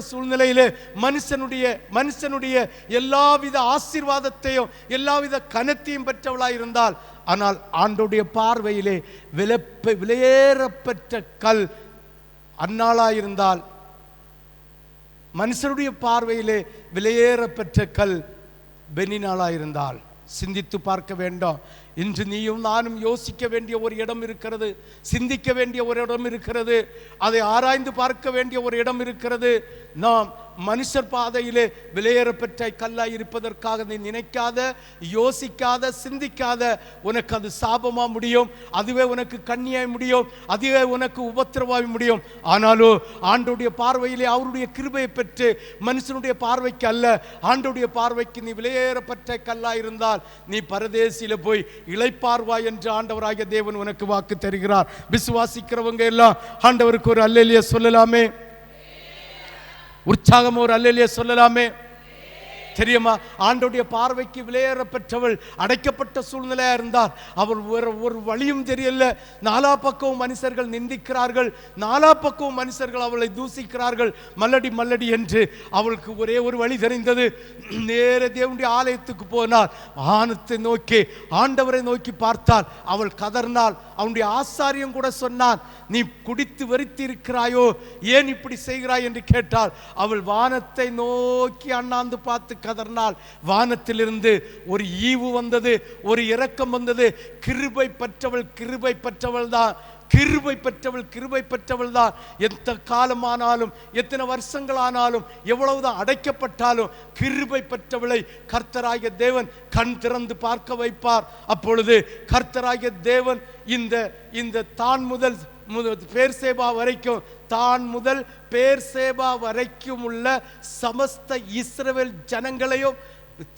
சூழ்நிலையிலே மனுஷனுடைய எல்லாவித ஆசீர்வாதத்தையும் எல்லாவித கனத்தையும் பெற்றவளாய் இருந்தால், ஆனால் ஆண்டோடைய பார்வையிலே விலையேறப்பெற்ற கல் அன்னாளாயிருந்தால், மனுஷருடைய பார்வையிலே விலையேறப்பெற்ற கல் பெனினாளாயிருந்தால். சிந்தித்து பார்க்க வேண்டும். இன்று நீயும் நானும் யோசிக்க வேண்டிய ஒரு இடம் இருக்கிறது, சிந்திக்க வேண்டிய ஒரு இடம் இருக்கிறது, அதை ஆராய்ந்து பார்க்க வேண்டிய ஒரு இடம் இருக்கிறது. நாம் மனுஷர் பாதையிலே விலையேறப்பெற்ற கல்லாய் இருப்பதற்காக நீ நினைக்காத, யோசிக்காத, சிந்திக்காத. உனக்கு அது சாபமா முடியும், அதுவே உனக்கு கண்ணியாய் முடியும், அதுவே உனக்கு உபத்திரவாய் முடியும். ஆனாலும் ஆண்டோடைய பார்வையிலே அவருடைய கிருபையை பெற்று, மனுஷனுடைய பார்வைக்கு அல்ல, ஆண்டோடைய பார்வைக்கு நீ விலையேறப்பெற்ற கல்லாய் இருந்தால் நீ பரதேசில போய் இளைப்பார்வாய் என்று ஆண்டவராகிய தேவன் உனக்கு வாக்கு தருகிறார். விசுவாசிக்கிறவங்க எல்லாம் ஆண்டவருக்கு ஒரு அல்லேலூயா சொல்லலாமே, உற்சாகம் ஒரு அல்லேலூயா சொல்லலாமே. தெரியுமா, ஆண்டோடைய பார்வைக்கு விலையேறப்பெற்றவள் அடைக்கப்பட்ட சூழ்நிலையா இருந்தால் அவள் ஒரு வழியும் தெரியல. நாலா பக்கமும் மனுஷர்கள் நிந்திக்கிறார்கள், நாலா பக்கமும் மனுஷர்கள் அவளை தூசிக்கிறார்கள், மல்லடி என்று. அவளுக்கு ஒரே ஒரு வழி தெரிந்தது. நேர தேவனுடைய ஆலயத்துக்கு போனால், வானத்தை நோக்கி ஆண்டவரை நோக்கி பார்த்தால் அவள் கதர்னாள். அவனுடைய ஆசாரியம் கூட சொன்னான், நீ குடித்து வெறித்து இருக்கிறாயோ, ஏன் இப்படி செய்கிறாய் என்று கேட்டால் அவள் வானத்தை நோக்கி அண்ணாந்து பார்த்து கதர்னால். வானத்திலிருந்து ஒரு ஈவு வந்தது, ஒரு இரக்கம் வந்தது. கிருபை பெற்றவள் தான். எந்த காலமானாலும், எத்தனை வருஷங்களானாலும், எவ்வளவுதான் அடைக்கப்பட்டாலும் கிருபை பெற்றவளை கர்த்தராகிய தேவன் கண் திறந்து பார்க்க வைப்பார். அப்பொழுது கர்த்தராகிய தேவன் இந்த தான் முதல் பேர்சேபா வரைக்கும், தான் முதல் பேர்சேபா வரைக்கும் உள்ள சமஸ்த இஸ்ரவேல் ஜனங்களையும்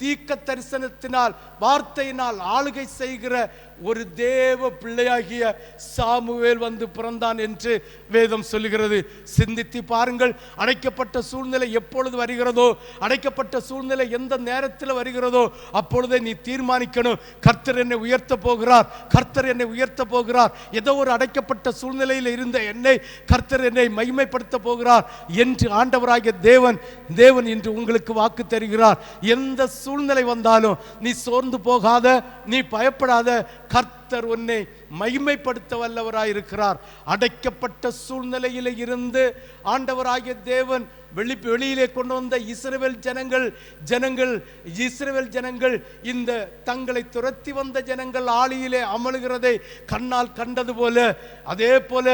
தீர்க்க தரிசனத்தினால் வார்த்தையினால் ஆளுகை செய்கிற ஒரு தேவ பிள்ளையாகிய சாமுவேல் வந்து பிறந்தான் என்று வேதம் சொல்லுகிறது. சிந்தித்து பாருங்கள். அடைக்கப்பட்ட சூழ்நிலை எப்பொழுது வருகிறதோ, அடைக்கப்பட்ட சூழ்நிலை எந்த நேரத்தில் வருகிறதோ அப்பொழுதே நீ தீர்மானிக்கணும், கர்த்தர் என்னை உயர்த்த போகிறார், கர்த்தர் என்னை உயர்த்த போகிறார். ஏதோ ஒரு அடைக்கப்பட்ட சூழ்நிலையில் இருந்த என்னை கர்த்தர் என்னை மகிமைப்படுத்த போகிறார் என்று ஆண்டவராகிய தேவன் இன்று உங்களுக்கு வாக்கு தருகிறார். எந்த சூழ்நிலை வந்தாலும் நீ சோர்ந்து போகாத, நீ பயப்படாத. கர்த்தர் உன்னை மகிமைப்படுத்த வல்லவராயிருக்கிறார். அடைக்கப்பட்ட சூழ்நிலையில இருந்து ஆண்டவராகிய தேவன் வெளியிலே கொண்டு வந்த இஸ்ரவேல் ஜனங்கள் இந்த தங்களை துரத்தி வந்த ஜனங்கள் ஆழியிலே அமழுகிறதை கண்ணால் கண்டது போல, அதே போல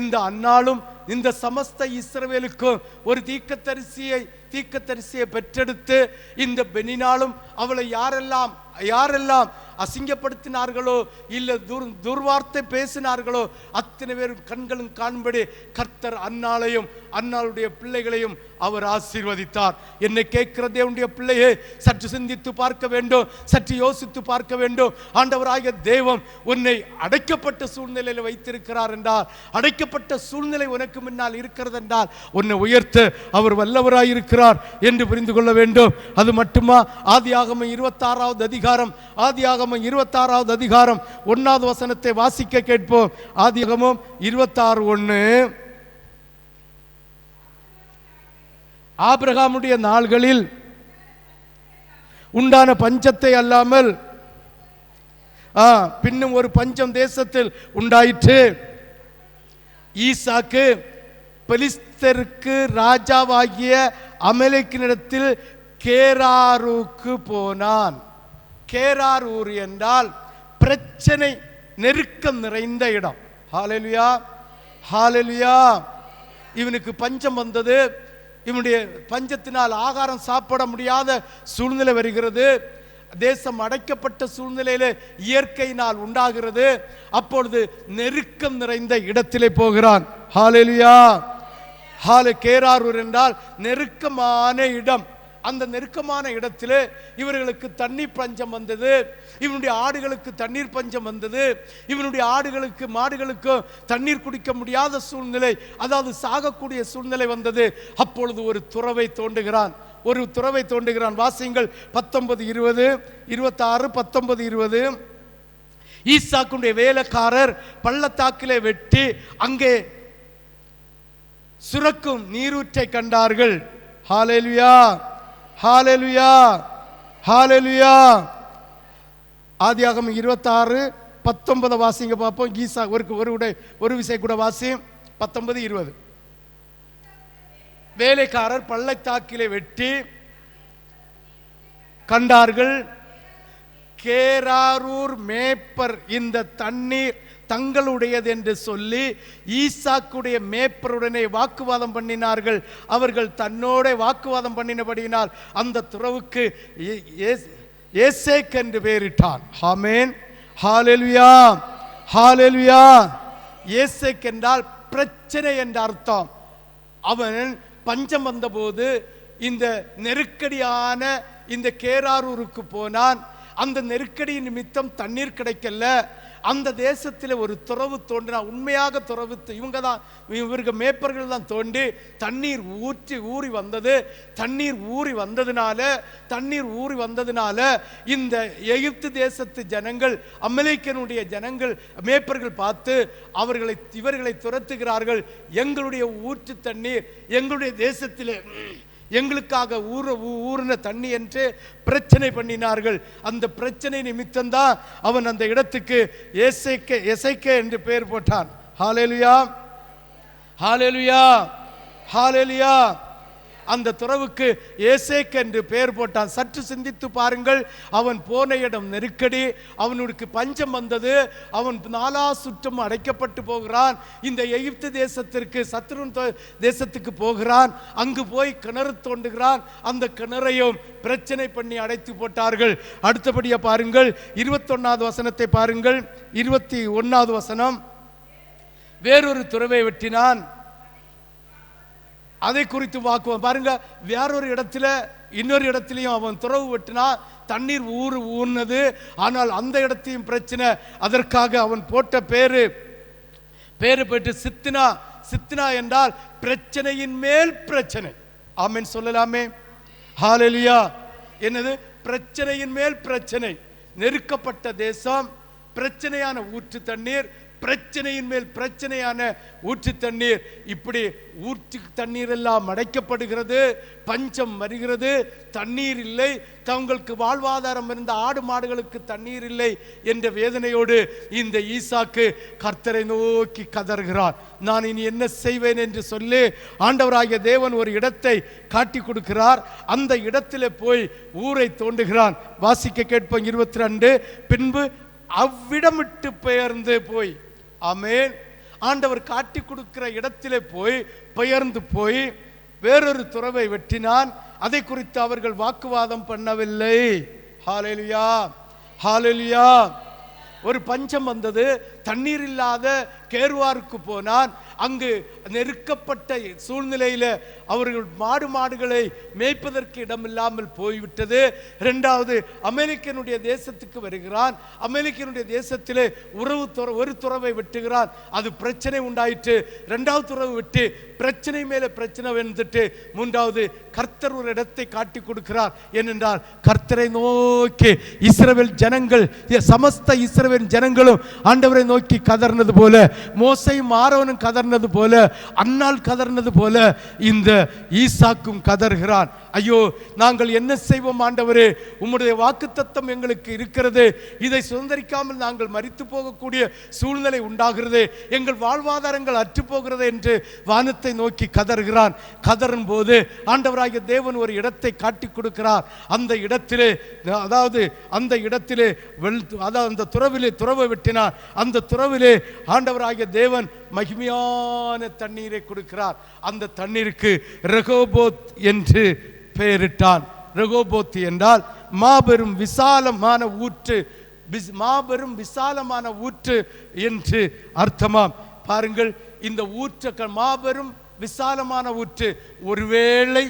இந்த அன்னாலும் இந்த சமஸ்த இஸ்ரவேலுக்கும் ஒரு தீர்க்கதரிசியை பெற்றெடுத்து இந்த பெனினாலும் அவளை யாரெல்லாம் அசிங்கப்படுத்தினார்களோ இல்ல துர்வார்த்தை பேசினார்களோ அத்தனை பேரும் கண்களும் காண்படி கர்த்தர் அன்னாளையும் அன்னாளுடைய பிள்ளைகளையும் அவர் ஆசீர்வதித்தார். என்னை கேட்கிற தேவனுடைய பிள்ளையே, சற்று சிந்தித்து பார்க்க வேண்டும், சற்று யோசித்து பார்க்க வேண்டும். ஆண்டவராகிய தேவன் உன்னை அடைக்கப்பட்ட சூழ்நிலையில் வைத்திருக்கிறார் என்றால், அடைக்கப்பட்ட சூழ்நிலை உனக்கு முன்னால் இருக்கிறது என்றால் உன்னை உயர்த்த அவர் வல்லவராயிருக்கிறார் என்று புரிந்து கொள்ள வேண்டும். அது மட்டுமா? ஆதியாகமம் 26வது அதிகாரம் 26வது அதிகாரம் 1வது வசனத்தை வாசிக்க கேட்போம். ஆதியாகமம் 26:1. ஆபிரகாமுடைய நாள்களில் உண்டான பஞ்சத்தை அல்லாமல் பின்னும் ஒரு பஞ்சம் தேசத்தில் உண்டாயிற்று. ஈசாக்கு பெலிஸ்தருக்கு ராஜாவாகிய அமலேக்கினிடத்தில் கேராருக்கு போனான். கேரார் ஊர் என்றால் பிரச்சனை, நெருக்கம் நிறைந்த இடம். ஹல்லேலூயா, ஹல்லேலூயா. இவனுக்கு பஞ்சம் வந்தது. இவனுடைய பஞ்சத்தினால் ஆகாரம் சாப்பிட முடியாத சூழ்நிலை வருகிறது. தேசம் அடைக்கப்பட்ட சூழ்நிலையில இயற்கையினால் உண்டாகிறது. அப்பொழுது நெருக்கம் நிறைந்த இடத்திலே போகிறான். ஹல்லேலூயா. கேராரூர் என்றால் நெருக்கமான இடம். அந்த நெருக்கமான இடத்திலே இவர்களுக்கு தண்ணீர் பஞ்சம் வந்தது. இவனுடைய ஆடுகளுக்கு தண்ணீர் பஞ்சம் வந்தது. இவனுடைய ஆடுகளுக்கு மாடுகளுக்கு தண்ணீர் குடிக்க முடியாத சூழ்நிலை, அதாவது சாகக்கூடிய சூழ்நிலை வந்தது. அப்பொழுது ஒரு துறவை தோண்டுகிறான். வாசியுங்கள் 19:20, 26, 19:20. ஈசாக்குடைய வேலைக்காரர் பள்ளத்தாக்கிலே வெட்டி அங்கே சுரக்கும் நீரூற்றை கண்டார்கள். ஹல்லேலூயா, ஹல்லேலூயா, ஹல்லேலூயா. ஆதியாகமம் 26:19 வாசிங்க பார்ப்போம். ஈசா ஒரு விசை கூட வாசி. 19:20. வேலைக்காரர் பள்ளத்தாக்கிலே வெட்டி கண்டார்கள். கேராரூர் மேய்ப்பர் இந்த தண்ணீர் தங்களுடையது என்று சொல்லி ஈசாக்குடைய மேய்ப்பருடனே வாக்குவாதம் பண்ணினார்கள். அவர்கள் தன்னோட வாக்குவாதம் பண்ணினபடியினால் அந்த துறவுக்கு ஏசேக் என்று பெயரிட்டான். ஆமென், ஹல்லேலூயா, ஹல்லேலூயா. ஏசேக் என்றால் பிரச்சனை என்ற அர்த்தம். அவன் பஞ்சம் வந்தபோது இந்த நெருக்கடியான இந்த கேராரூருக்கு போனான். அந்த நெருக்கடி நிமித்தம் தண்ணீர் கிடைக்கல. அந்த தேசத்தில் ஒரு துறவு தோன்றினா, உண்மையாக துறவு இவர்கள் மேய்ப்பர்கள் தான் தோண்டி தண்ணீர் ஊறி வந்தது. தண்ணீர் ஊறி வந்ததுனால இந்த எகிப்து தேசத்து ஜனங்கள், அமலேக்கியனுடைய ஜனங்கள், மேய்ப்பர்கள் பார்த்து இவர்களை துரத்துகிறார்கள். எங்களுடைய ஊற்று தண்ணீர் எங்களுடைய தேசத்தில் எங்களுக்காக ஊறின தண்ணி என்று பிரச்சனை பண்ணினார்கள். அந்த பிரச்சனை நிமித்தம்தான் அவன் அந்த இடத்துக்கு எசேக்கே என்று பெயர் போட்டான். ஹல்லேலூயா, ஹல்லேலூயா, ஹல்லேலூயா. அந்த துறவுக்கு ஏசேக் என்று பெயர் போட்டான். சற்று சிந்தித்து பாருங்கள். அவன் போன இடம் நெருக்கடி, அவனுக்கு பஞ்சம் வந்தது. அவன் 4 சுற்றும் அடைக்கப்பட்டு போகிறான். இந்த எகிப்து தேசத்திற்கு, சத்ருன் தேசத்துக்கு போகிறான். அங்கு போய் கிணறு தோண்டுகிறான். அந்த கிணறையும் பிரச்சனை பண்ணி அடைத்து போட்டார்கள். அடுத்தபடியா பாருங்கள், 21வது வசனத்தை பாருங்கள். 21வது வசனம். வேறொரு துறவை வெட்டினான். அதை குறித்து வாக்குவாதம் பாருங்க. வேறொரு இடத்துல இன்னொரு இடத்திலையும் அவன் துறவு வெட்டினா தண்ணீர் ஊர்னது. ஆனால் அந்த இடத்தையும் பிரச்சனை. அதற்காக அவன் போட்ட பேரு போயிட்டு சித்தினா. சித்தினா என்றால் பிரச்சனையின் மேல் பிரச்சனை. ஆமென் சொல்லலாமே. ஹல்லேலூயா. என்னது? பிரச்சனையின் மேல் பிரச்சனை. நெருக்கப்பட்ட தேசம், பிரச்சனையான ஊற்று தண்ணீர், பிரச்சனையின் மேல் பிரச்சனையான ஊற்று தண்ணீர். இப்படி ஊற்று தண்ணீர் எல்லாம் அடைக்கப்படுகிறது. பஞ்சம் வருகிறது. தண்ணீர் இல்லை. தங்களுக்கு வாழ்வாதாரம் இருந்த ஆடு மாடுகளுக்கு தண்ணீர் இல்லை என்ற வேதனையோடு இந்த ஈசாக்கு கர்த்தரை நோக்கி கதறுகிறான். நான் இனி என்ன செய்வேன் என்று சொல்லி ஆண்டவராகிய தேவன் ஒரு இடத்தை காட்டி கொடுக்கிறார். அந்த இடத்திலே போய் ஊரை தோண்டுகிறான். வாசிக்க கேட்போம் 22. பின்பு அவ்விடமிட்டு பெயர்ந்து போய். ஆமென். ஆண்டவர் காட்டி கொடுக்கிற இடத்திலே போய் பெயர்ந்து போய் வேறொரு துறவை வெட்டினான். அதை குறித்து அவர்கள் வாக்குவாதம் பண்ணவில்லை. ஹல்லேலூயா, ஹல்லேலூயா. ஒரு பஞ்சம் வந்தது. தண்ணீர் இல்லாத கேர்வாருக்கு போனான். அங்கு நெருக்கப்பட்ட சூழ்நிலையில் அவர்கள் மாடுகளை மேய்ப்பதற்கு இடமில்லாமல் போய்விட்டது. இரண்டாவது, அமெரிக்கனுடைய தேசத்துக்கு வருகிறான். அமெரிக்கனுடைய தேசத்திலே ஒரு துறவை வெட்டுகிறான். அது பிரச்சனை உண்டாயிற்று. இரண்டாவது துறவு விட்டு பிரச்சனை மேலே பிரச்சனை வந்துட்டு மூன்றாவது கர்த்தர் ஒரு இடத்தை காட்டி கொடுக்கிறார். ஏனென்றால் கர்த்தரை நோக்கி இஸ்ரவேல் ஜனங்கள், சமஸ்த இஸ்ரவேல் ஜனங்களும் ஆண்டவரை நோக்கி கதர்னது போல, மோசேயும் ஆரோனும் கதர்னது போல, அன்னாள் கதர்னது போல இந்த ஈசாக்கும் கதறுகிறான். ஐயோ, நாங்கள் என்ன செய்வோம் ஆண்டவரே? உம்முடைய வாக்குத்தத்தம் எங்களுக்கு இருக்கிறது. இதை சுதந்திரிக்காமல் நாங்கள் மரித்து போகக்கூடிய சூழ்நிலை உண்டாகிறது. எங்கள் வாழ்வாதாரங்கள் அற்று போகிறது என்று வானத்தை நோக்கி கதறுகிறான். கதறும் போது ஆண்டவராகிய தேவன் ஒரு இடத்தை காட்டி கொடுக்கிறார். அந்த இடத்திலே, அதாவது அந்த இடத்திலே அந்த துறவை வெட்டினார். அந்த துறவிலே ஆண்டவராகிய தேவன் மகிமையான தண்ணீரை கொடுக்கிறார். அந்த தண்ணீருக்கு ரெகோபோத் என்று பெயரிட்டான். ரெகோபோத் என்றால் மாபெரும் விசாலமான ஊற்று. மாபெரும் விசாலமான ஊற்று என்று அர்த்தமாம். பாருங்கள், இந்த ஊற்று மாபெரும் விசாலமான ஊற்று. ஒருவேளை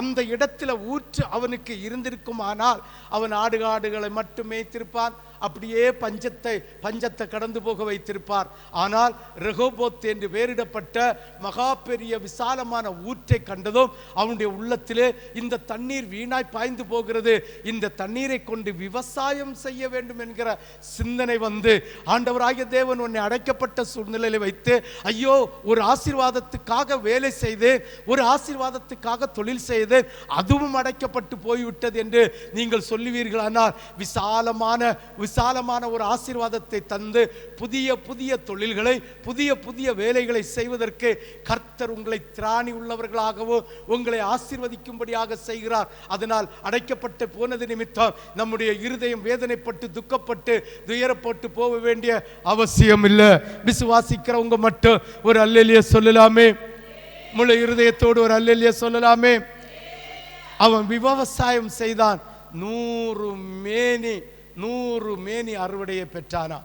அந்த இடத்துல ஊற்று அவனுக்கு இருந்திருக்குமானால் அவன் ஆடுகளை மட்டும் மேய்த்திருப்பான். அப்படியே பஞ்சத்தை கடந்து போக வைத்திருப்பார். ஆனால் ரெகோபோத் என்று பெயரிடப்பட்ட மகா பெரிய விசாலமான ஊற்றை கண்டதும் அவனுடைய உள்ளத்திலே இந்த தண்ணீர் வீணாய் பாய்ந்து போகிறது, இந்த தண்ணீரை கொண்டு விவசாயம் செய்ய வேண்டும் என்கிற சிந்தனை வந்து, ஆண்டவராகிய தேவன் உன்னை அடைக்கப்பட்ட சூழ்நிலையில் வைத்து, ஐயோ, ஒரு ஆசீர்வாதத்துக்காக வேலை செய்தேன், ஒரு ஆசீர்வாதத்துக்காக தொழில் செய்தேன், அதுவும் அடைக்கப்பட்டு போய்விட்டது என்று நீங்கள் சொல்லுவீர்கள். ஆனால் விசாலமான ஒரு ஆசீர்வாதத்தை தந்து புதிய தொழில்களை, புதிய வேலைகளை செய்வதற்கு கர்த்தர் உங்களை திராணி உள்ளவர்களாகவோ உங்களை ஆசீர்வதிக்கும்படியாக செய்கிறார். அதனால் அடைக்கப்பட்டு போனது நிமித்தம் நம்முடைய இருதயம் வேதனைப்பட்டு துக்கப்பட்டு துயரப்பட்டு போக வேண்டிய அவசியம் இல்லை. விசுவாசிக்கிறவங்க மட்டும் ஒரு அல்லேலூயா சொல்லலாமே. முழு இருதயத்தோடு ஒரு அல்லேலூயா சொல்லலாமே. அவன் விவசாயம் செய்தான். 100 மேனி அறுவடையை பெற்றானா.